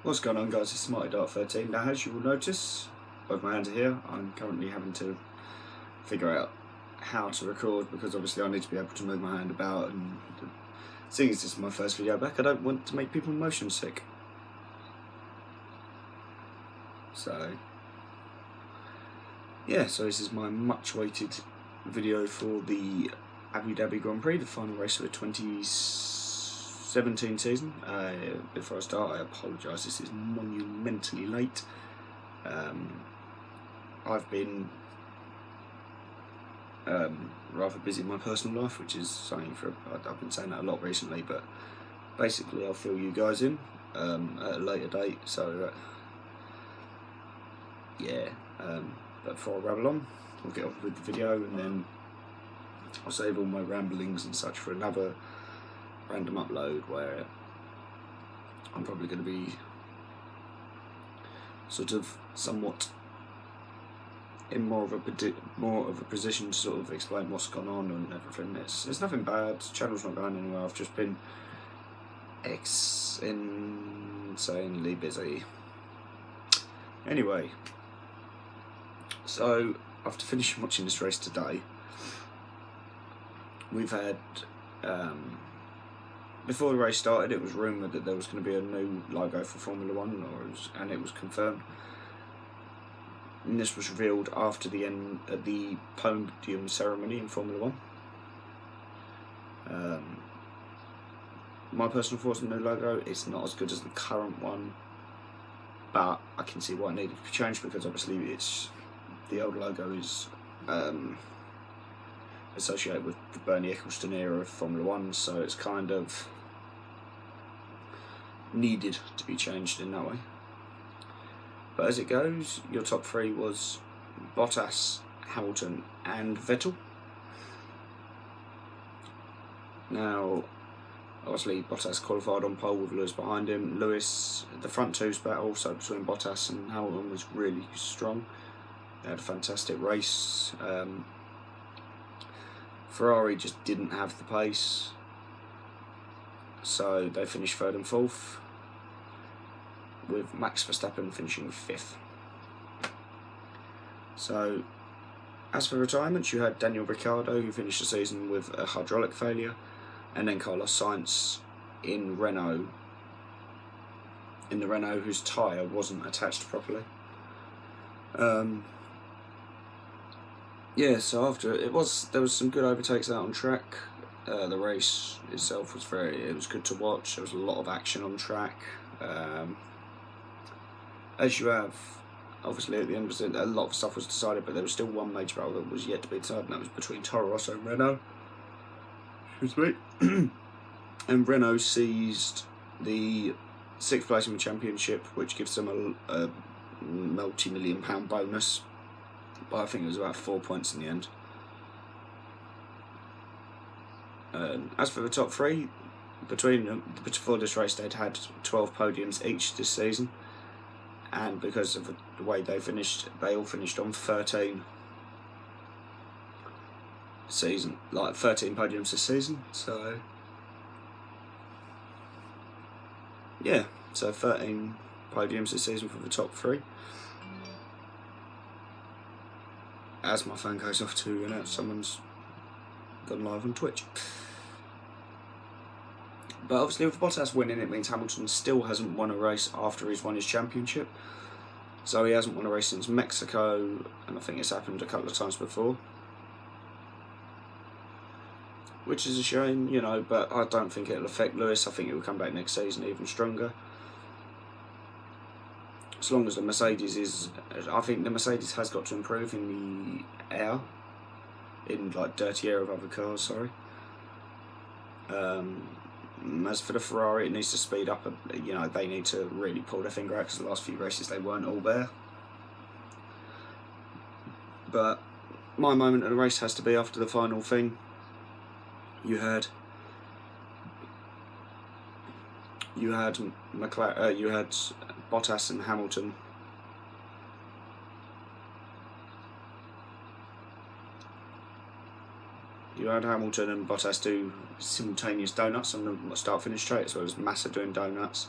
What's going on, guys? It's TheMightyDart13. Now, as you will notice, both my hands are here. I'm currently having to figure out how to record because obviously I need to be able to move my hand about, and seeing as this is my first video back, I don't want to make people motion sick. So, yeah, so this is my much awaited video for the Abu Dhabi Grand Prix, the final race of the 2017 season. Before I start, I apologise, this is monumentally late. I've been rather busy in my personal life, which is something I've been saying that a lot recently, but basically I'll fill you guys in at a later date. So yeah, but before I rabble on, we'll get on with the video, and then I'll save all my ramblings and such for another random upload where I'm probably going to be sort of somewhat in more of a position to sort of explain what's gone on and everything. It's nothing bad. The channel's not going anywhere. I've just been insanely busy. Anyway, so after finishing watching this race today, we've had before the race started, it was rumoured that there was going to be a new logo for Formula 1, and it was confirmed. And this was revealed after the end of the podium ceremony in Formula 1. My personal thoughts on the new logo, it's not as good as the current one, but I can see why it needed to be changed, because obviously the old logo is associated with the Bernie Ecclestone era of Formula 1, so it's kind of needed to be changed in that way. But as it goes, your top three was Bottas, Hamilton and Vettel. Now, obviously Bottas qualified on pole with Lewis behind him. The front two's battle, so between Bottas and Hamilton, was really strong. They had a fantastic race. Ferrari just didn't have the pace, so they finished third and fourth, with Max Verstappen finishing fifth. So, as for retirements, you had Daniel Ricciardo, who finished the season with a hydraulic failure, and then Carlos Sainz in the Renault, whose tyre wasn't attached properly. Yeah, so after there was some good overtakes out on track. The race itself was it was good to watch. There was a lot of action on track. As you have, obviously at the end of it, a lot of stuff was decided, but there was still one major battle that was yet to be decided, and that was between Toro Rosso and Renault. Excuse me. And Renault seized the 6th place in the championship, which gives them a multi-million-pound bonus. But I think it was about 4 points in the end. As for the top three, between them, before this race, they'd had 12 podiums each this season, and because of the way they all finished on 13 podiums this season. So yeah, so 13 podiums this season for the top three. As my phone goes off to announce someone's gone live on Twitch. But obviously with Bottas winning, it means Hamilton still hasn't won a race after he's won his championship. So he hasn't won a race since Mexico, and I think it's happened a couple of times before. Which is a shame, you know, but I don't think it'll affect Lewis. I think he will come back next season even stronger. As long as the Mercedes I think the Mercedes has got to improve in the air, in like dirty air of other cars, sorry. As for the Ferrari, it needs to speed up. You know, they need to really pull their finger out, because the last few races they weren't all there. But my moment of the race has to be after the final thing. You had Bottas and Hamilton You had Hamilton and Bottas do simultaneous donuts on the start-finish straight, as well as Massa doing donuts.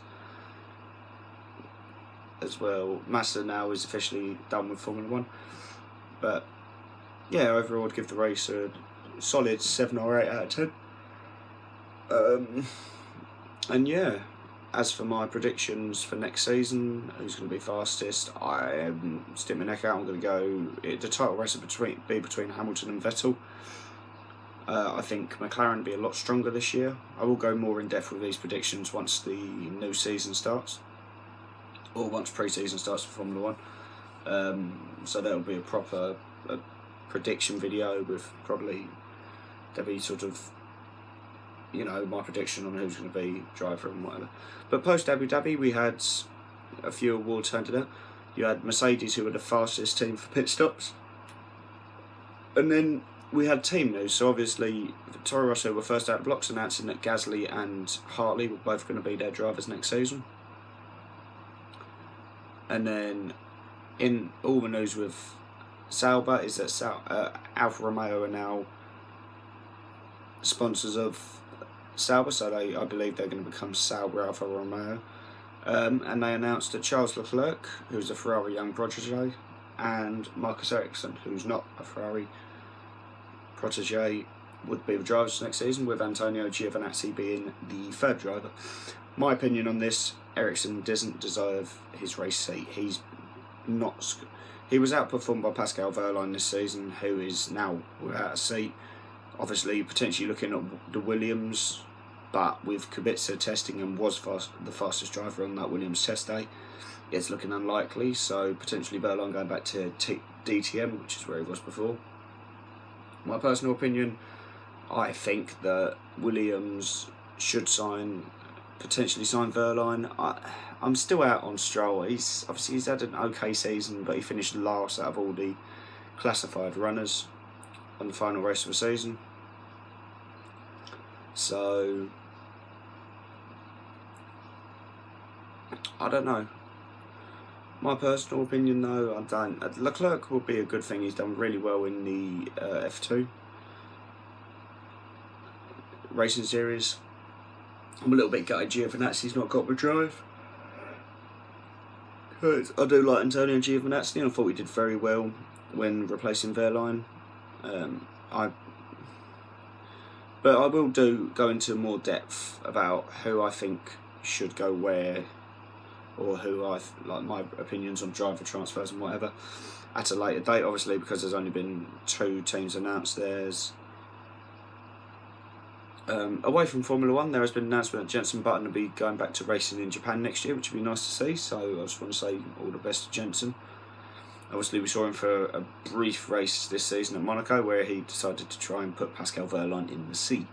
as well. Massa now is officially done with Formula 1. But yeah, overall I'd give the race a solid 7 or 8 out of 10. And yeah, as for my predictions for next season, who's going to be fastest, I am sticking my neck out. I'm going to go, the title race will be between Hamilton and Vettel. I think McLaren will be a lot stronger this year. I will go more in depth with these predictions once the new season starts, or once pre-season starts for Formula 1. So that'll be a proper prediction video with probably, there'll be sort of, you know, my prediction on who's going to be driver and whatever. But post Abu Dhabi we had a few awards handed out. You had Mercedes, who were the fastest team for pit stops, and then we had team news. So obviously Toro Rosso were first out of the blocks, announcing that Gasly and Hartley were both going to be their drivers next season. And then in all the news with Sauber is that Alfa Romeo are now sponsors of Sauber, so I believe they're going to become Sauber Alfa Romeo. And they announced that Charles Leclerc, who's a Ferrari young protege, and Marcus Ericsson, who's not a Ferrari protege, would be the drivers next season, with Antonio Giovinazzi being the third driver. My opinion on this, Ericsson doesn't deserve his race seat. He was outperformed by Pascal Wehrlein this season, who is now without a seat. Obviously, potentially looking at the Williams, but with Kubica testing and was the fastest driver on that Williams test day, it's looking unlikely. So potentially Wehrlein going back to DTM, which is where he was before. My personal opinion, I think that Williams should potentially sign Wehrlein. I'm still out on Stroll. He's had an okay season, but he finished last out of all the classified runners on the final race of the season. So I don't know. My personal opinion, though, I don't. Leclerc will be a good thing. He's done really well in the F2 racing series. I'm a little bit gutted Giovinazzi's not got the drive. I do like Antonio Giovinazzi. I thought he did very well when replacing Wehrlein. But I will go into more depth about who I think should go where, or who like my opinions on driver transfers and whatever at a later date, obviously, because there's only been 2 teams announced. There's away from Formula 1, there has been an announcement that Jenson Button will be going back to racing in Japan next year, which would be nice to see. So I just want to say all the best to Jenson. Obviously, we saw him for a brief race this season at Monaco, where he decided to try and put Pascal Wehrlein in the sea.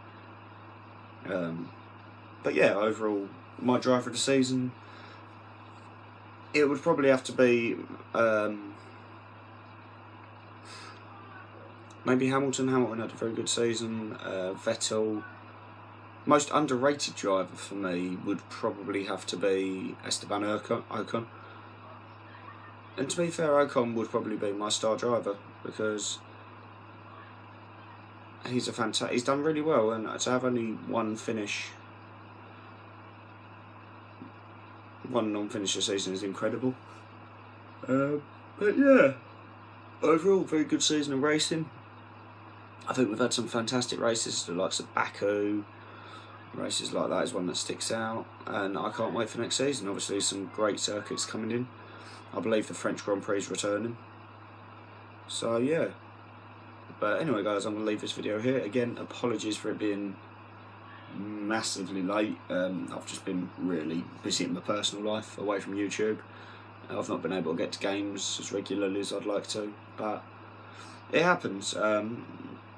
But yeah, overall, my driver of the season, it would probably have to be maybe Hamilton. Hamilton had a very good season. Vettel. Most underrated driver for me would probably have to be Esteban Ocon. And to be fair, Ocon would probably be my star driver, because he's done really well, and to have only one non-finish this season is incredible. But yeah, overall, very good season of racing. I think we've had some fantastic races, the likes of Baku. Races like that is one that sticks out, and I can't wait for next season. Obviously, some great circuits coming in. I believe the French Grand Prix is returning. So yeah. But anyway, guys, I'm going to leave this video here. Again, apologies for it being massively late. I've just been really busy in my personal life, away from YouTube. I've not been able to get to games as regularly as I'd like to, but it happens.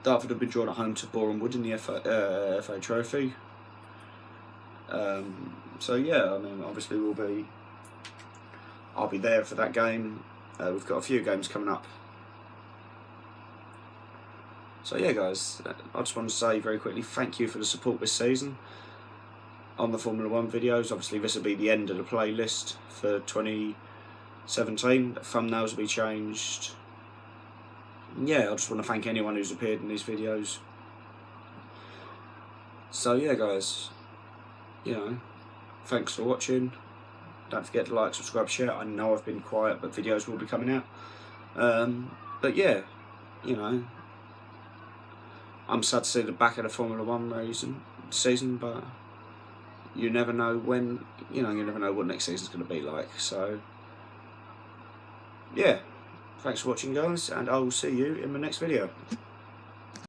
Dartford have been drawn at home to Boreham Wood in the FA Trophy. So yeah, I mean, obviously I'll be there for that game. We've got a few games coming up. So yeah, guys, I just want to say very quickly, thank you for the support this season on the Formula 1 videos. Obviously, this will be the end of the playlist for 2017. The thumbnails will be changed. Yeah, I just want to thank anyone who's appeared in these videos. So yeah, guys, you know, thanks for watching, Don't forget to like, subscribe, share. I know I've been quiet, but videos will be coming out. But yeah, you know, I'm sad to see the back of the Formula 1 season, but you never know when, you never know what next season's going to be like. So, yeah, thanks for watching, guys, and I will see you in the next video.